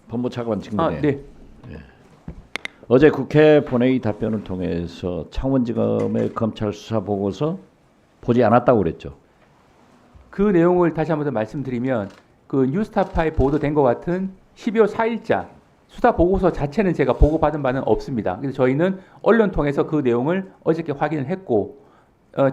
법무차관 직무대. 네. 어제 국회 본회의 답변을 통해서 창원지검의 검찰 수사 보고서 보지 않았다고 그랬죠. 그 내용을 다시 한번 더 말씀드리면 그 뉴스타파에 보도된 것 같은 12월 4일자 수사 보고서 자체는 제가 보고받은 바는 없습니다. 그래서 저희는 언론 통해서 그 내용을 어저께 확인을 했고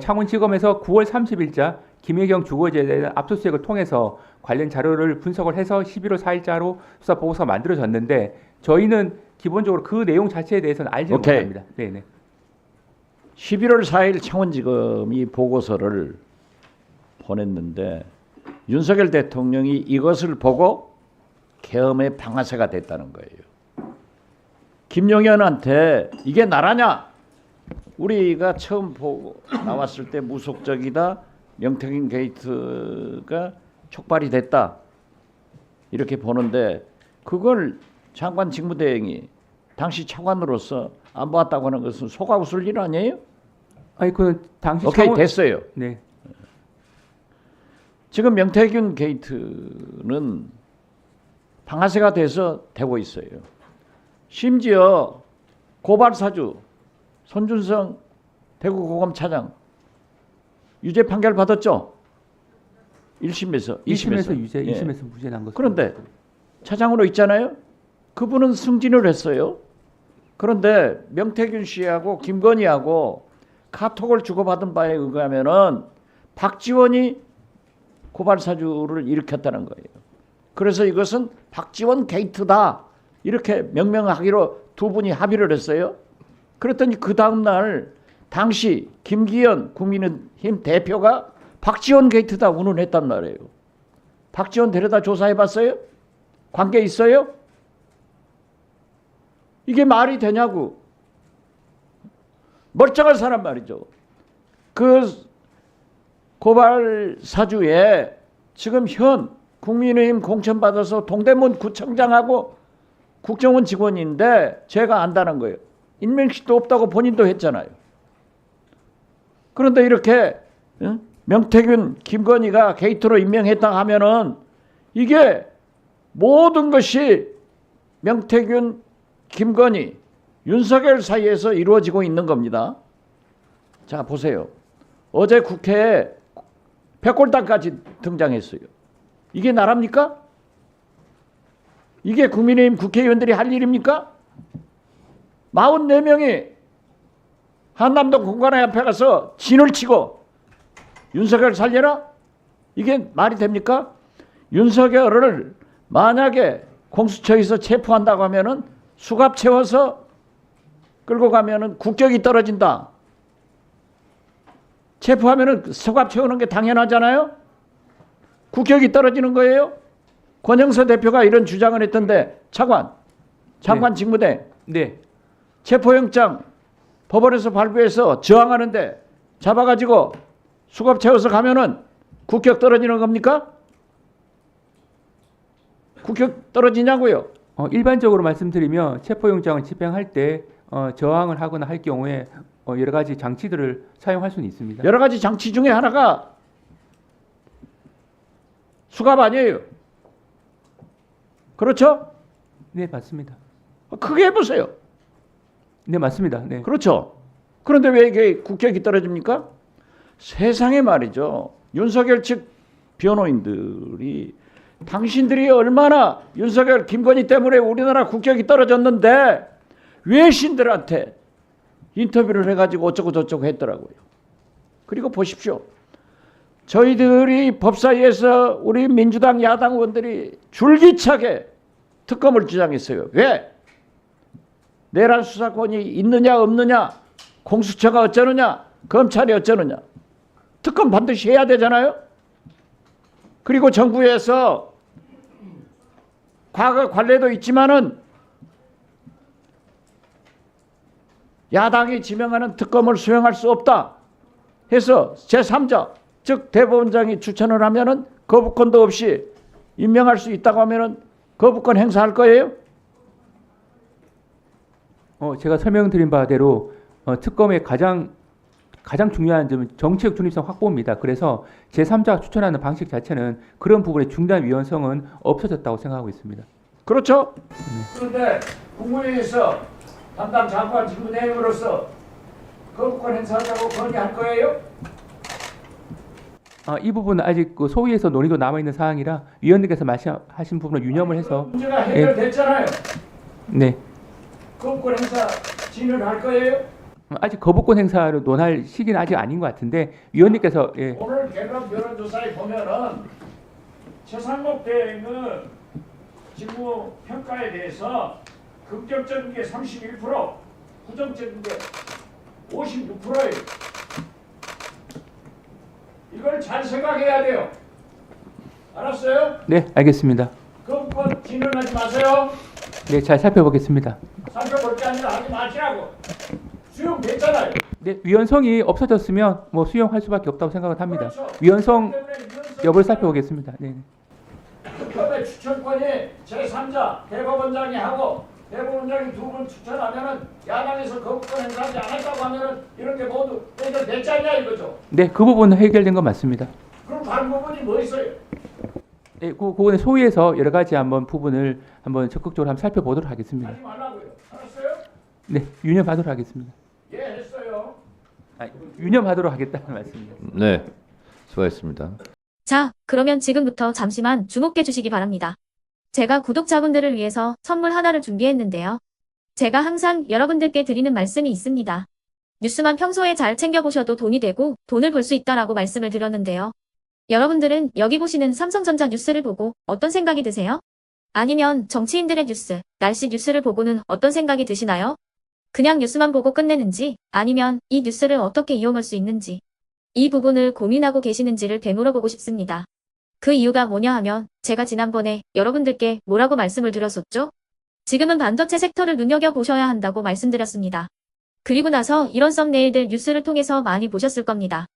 창원지검에서 9월 30일자 김혜경 주거지에 대한 압수수색을 통해서 관련 자료를 분석을 해서 11월 4일자로 수사 보고서가 만들어졌는데 저희는 기본적으로 그 내용 자체에 대해서는 알지 못합니다. 네네. 11월 4일 창원지검이 보고서를 보냈는데 윤석열 대통령이 이것을 보고 계엄의 방아쇠가 됐다는 거예요. 김용현한테 이게 나라냐? 우리가 처음 보고 나왔을 때 무속적이다. 명태균 게이트가 촉발이 됐다. 이렇게 보는데 그걸 장관 직무대행이 당시 차관으로서 안 보았다고 하는 것은 속아 웃을 일 아니에요? 아니 그 당시 오케이 됐어요. 네. 지금 명태균 게이트는 방아쇠가 돼서 되고 있어요. 심지어 고발사주 손준성 대구고검차장 유죄 판결 받았죠? 1심에서 2심에서 유죄, 2심에서 무죄 난 것으로. 그런데 차장으로 있잖아요. 그분은 승진을 했어요. 그런데 명태균 씨하고 김건희하고 카톡을 주고받은 바에 의하면은 박지원이 고발사주를 일으켰다는 거예요. 그래서 이것은 박지원 게이트다 이렇게 명명하기로 두 분이 합의를 했어요. 그랬더니 그 다음날 당시 김기현 국민의힘 대표가 박지원 게이트다 운운했단 말이에요. 박지원 데려다 조사해봤어요? 관계 있어요? 이게 말이 되냐고. 멀쩡한 사람 말이죠. 그 고발 사주에 지금 현 국민의힘 공천받아서 동대문 구청장하고 국정원 직원인데 제가 안다는 거예요. 인명식도 없다고 본인도 했잖아요. 그런데 이렇게 명태균, 김건희가 게이트로 임명했다 하면은 이게 모든 것이 명태균, 김건희, 윤석열 사이에서 이루어지고 있는 겁니다. 자 보세요. 어제 국회에 백골당까지 등장했어요. 이게 나랍니까? 이게 국민의힘 국회의원들이 할 일입니까? 44명이 한남동 공관회 앞에 가서 진을 치고 윤석열 살려라? 이게 말이 됩니까? 윤석열을 만약에 공수처에서 체포한다고 하면은 수갑 채워서 끌고 가면은 국격이 떨어진다. 체포하면은 수갑 채우는 게 당연하잖아요. 국격이 떨어지는 거예요. 권영세 대표가 이런 주장을 했던데 장관 네. 직무대 네. 체포영장 법원에서 발부해서 저항하는데 잡아가지고 수갑 채워서 가면은 국격 떨어지는 겁니까? 국격 떨어지냐고요? 일반적으로 말씀드리면 체포영장을 집행할 때 저항을 하거나 할 경우에 여러 가지 장치들을 사용할 수는 있습니다. 여러 가지 장치 중에 하나가 수갑 아니에요. 그렇죠? 네, 맞습니다. 크게 해보세요. 네, 맞습니다. 네. 그렇죠. 그런데 왜 이게 국격이 떨어집니까? 세상에 말이죠. 윤석열 측 변호인들이 당신들이 얼마나 윤석열, 김건희 때문에 우리나라 국격이 떨어졌는데 외신들한테 인터뷰를 해가지고 어쩌고 저쩌고 했더라고요. 그리고 보십시오. 저희들이 법사위에서 우리 민주당 야당 의원들이 줄기차게 특검을 주장했어요. 왜? 내란 수사권이 있느냐 없느냐, 공수처가 어쩌느냐, 검찰이 어쩌느냐. 특검 반드시 해야 되잖아요. 그리고 정부에서 과거 관례도 있지만은 야당이 지명하는 특검을 수행할 수 없다 해서 제3자 즉 대법원장이 추천을 하면은 거부권도 없이 임명할 수 있다고 하면은 거부권 행사할 거예요? 제가 설명드린 바대로 특검의 가장 중요한 점은 정치적 중립성 확보입니다. 그래서 제3자가 추천하는 방식 자체는 그런 부분의 중단 위헌성은 없어졌다고 생각하고 있습니다. 그렇죠? 그런데 국무회의에서 담당 장관 직무대행으로서 거부권 행사하자고 건의할 거예요? 이 부분은 아직 그 소위에서 논의도 남아 있는 사항이라 위원님께서 말씀하신 부분을 유념을 해서 문제가 해결됐잖아요. 네. 거부권 행사 진행할 거예요? 아직 거부권 행사를 논할 시기는 아직 아닌 것 같은데 위원님께서 예. 오늘 개각 여론조사에 보면은 최상목 대행은 직무 평가에 대해서 긍정적인 게 31%, 부정적인 게 56%예요. 이걸 잘 생각해야 돼요. 알았어요? 네, 알겠습니다. 거부권 진행하지 마세요. 네, 잘 살펴보겠습니다. 살펴볼 게 아니라 하지 마시라고. 수용됐잖아요. 네, 위헌성이 없어졌으면 뭐 수용할 수밖에 없다고 생각을 합니다. 그렇죠. 위헌성 때문에 위헌성 여부를 살펴보겠습니다. 네. 특검의 추천권이 제3자 대법원장이 하고 대법원장이 두 분 추천하면은 야당에서 거부권 행사하지 않았다고 하면은 이런 게 모두 해결됐지 않냐 이거죠. 네, 그 부분은 해결된 건 맞습니다. 그럼 다른 부분이 뭐 있어요? 네, 그거는 소위에서 여러 가지 한번 부분을 한번 적극적으로 한번 살펴보도록 하겠습니다. 하지 말라고요. 알았어요? 네, 유념하도록 하겠습니다. 예, 했어요. 유념하도록 하겠다는 말씀입니다. 네, 수고하셨습니다. 자, 그러면 지금부터 잠시만 주목해 주시기 바랍니다. 제가 구독자분들을 위해서 선물 하나를 준비했는데요. 제가 항상 여러분들께 드리는 말씀이 있습니다. 뉴스만 평소에 잘 챙겨보셔도 돈이 되고 돈을 벌 수 있다라고 말씀을 드렸는데요. 여러분들은 여기 보시는 삼성전자 뉴스를 보고 어떤 생각이 드세요? 아니면 정치인들의 뉴스, 날씨 뉴스를 보고는 어떤 생각이 드시나요? 그냥 뉴스만 보고 끝내는지 아니면 이 뉴스를 어떻게 이용할 수 있는지 이 부분을 고민하고 계시는지를 되물어보고 싶습니다. 그 이유가 뭐냐 하면 제가 지난번에 여러분들께 뭐라고 말씀을 드렸었죠? 지금은 반도체 섹터를 눈여겨보셔야 한다고 말씀드렸습니다. 그리고 나서 이런 썸네일들 뉴스를 통해서 많이 보셨을 겁니다.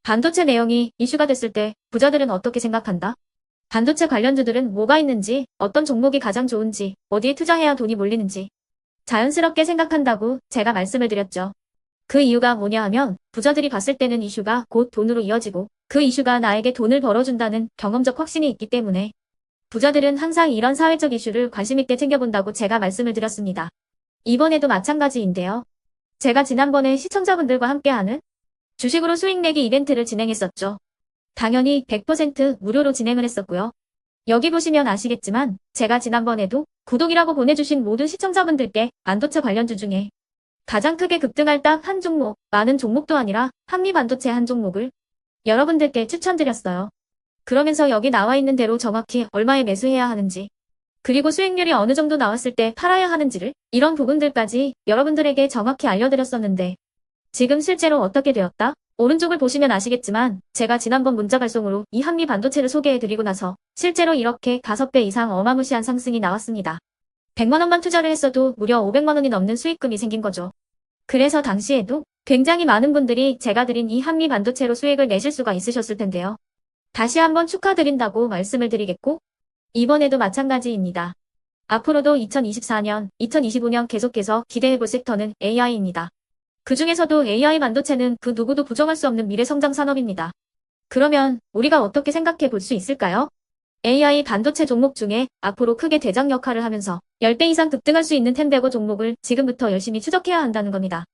반도체 내용이 이슈가 됐을 때 부자들은 어떻게 생각한다? 반도체 관련주들은 뭐가 있는지, 어떤 종목이 가장 좋은지, 어디에 투자해야 돈이 몰리는지 자연스럽게 생각한다고 제가 말씀을 드렸죠. 그 이유가 뭐냐 하면 부자들이 봤을 때는 이슈가 곧 돈으로 이어지고 그 이슈가 나에게 돈을 벌어준다는 경험적 확신이 있기 때문에 부자들은 항상 이런 사회적 이슈를 관심 있게 챙겨본다고 제가 말씀을 드렸습니다. 이번에도 마찬가지인데요. 제가 지난번에 시청자분들과 함께하는 주식으로 수익 내기 이벤트를 진행했었죠. 당연히 100% 무료로 진행을 했었고요. 여기 보시면 아시겠지만 제가 지난번에도 구독이라고 보내주신 모든 시청자분들께 반도체 관련주 중에 가장 크게 급등할 딱 한 종목, 많은 종목도 아니라 한미반도체 한 종목을 여러분들께 추천드렸어요. 그러면서 여기 나와 있는 대로 정확히 얼마에 매수해야 하는지, 그리고 수익률이 어느 정도 나왔을 때 팔아야 하는지를 이런 부분들까지 여러분들에게 정확히 알려드렸었는데 지금 실제로 어떻게 되었다? 오른쪽을 보시면 아시겠지만 제가 지난번 문자 발송으로 이 한미반도체를 소개해드리고 나서 실제로 이렇게 5배 이상 어마무시한 상승이 나왔습니다. 100만 원만 투자를 했어도 무려 500만 원이 넘는 수익금이 생긴 거죠. 그래서 당시에도 굉장히 많은 분들이 제가 드린 이 한미 반도체로 수익을 내실 수가 있으셨을 텐데요. 다시 한번 축하드린다고 말씀을 드리겠고 이번에도 마찬가지입니다. 앞으로도 2024년, 2025년 계속해서 기대해볼 섹터는 AI입니다. 그 중에서도 AI 반도체는 그 누구도 부정할 수 없는 미래 성장 산업입니다. 그러면 우리가 어떻게 생각해 볼 수 있을까요? AI 반도체 종목 중에 앞으로 크게 대장 역할을 하면서 10배 이상 급등할 수 있는 텐베고 종목을 지금부터 열심히 추적해야 한다는 겁니다.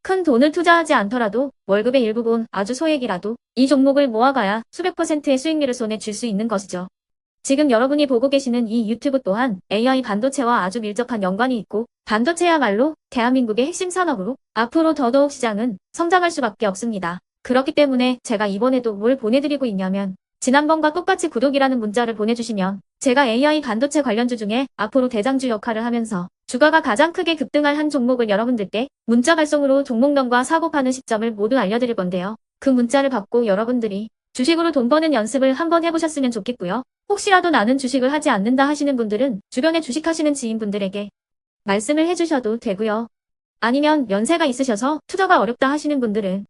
큰 돈을 투자하지 않더라도 월급의 일부분 아주 소액이라도 이 종목을 모아가야 수백 %의 수익률을 손에 쥘 수 있는 것이죠. 지금 여러분이 보고 계시는 이 유튜브 또한 AI 반도체와 아주 밀접한 연관이 있고 반도체야말로 대한민국의 핵심 산업으로 앞으로 더더욱 시장은 성장할 수밖에 없습니다. 그렇기 때문에 제가 이번에도 뭘 보내드리고 있냐면 지난번과 똑같이 구독이라는 문자를 보내주시면 제가 AI 반도체 관련주 중에 앞으로 대장주 역할을 하면서 주가가 가장 크게 급등할 한 종목을 여러분들께 문자 발송으로 종목명과 사고 파는 시점을 모두 알려드릴 건데요. 그 문자를 받고 여러분들이 주식으로 돈 버는 연습을 한번 해보셨으면 좋겠고요. 혹시라도 나는 주식을 하지 않는다 하시는 분들은 주변에 주식하시는 지인분들에게 말씀을 해주셔도 되고요. 아니면 연세가 있으셔서 투자가 어렵다 하시는 분들은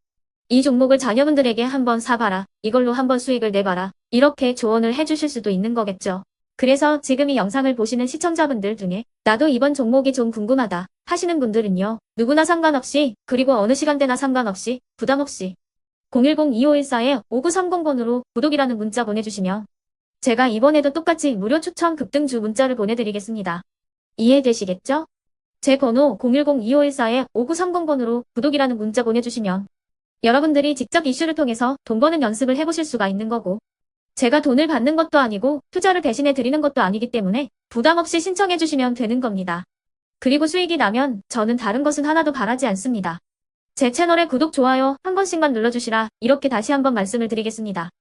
이 종목을 자녀분들에게 한번 사봐라. 이걸로 한번 수익을 내봐라. 이렇게 조언을 해주실 수도 있는 거겠죠. 그래서 지금 이 영상을 보시는 시청자분들 중에 나도 이번 종목이 좀 궁금하다 하시는 분들은요. 누구나 상관없이 그리고 어느 시간대나 상관없이 부담 없이 010-2514-5930번으로 구독이라는 문자 보내주시면 제가 이번에도 똑같이 무료 추천 급등주 문자를 보내드리겠습니다. 이해되시겠죠? 제 번호 010-2514-5930번으로 구독이라는 문자 보내주시면 여러분들이 직접 이슈를 통해서 돈 버는 연습을 해보실 수가 있는 거고, 제가 돈을 받는 것도 아니고 투자를 대신해 드리는 것도 아니기 때문에 부담 없이 신청해 주시면 되는 겁니다. 그리고 수익이 나면 저는 다른 것은 하나도 바라지 않습니다. 제 채널에 구독, 좋아요 한 번씩만 눌러주시라 이렇게 다시 한번 말씀을 드리겠습니다.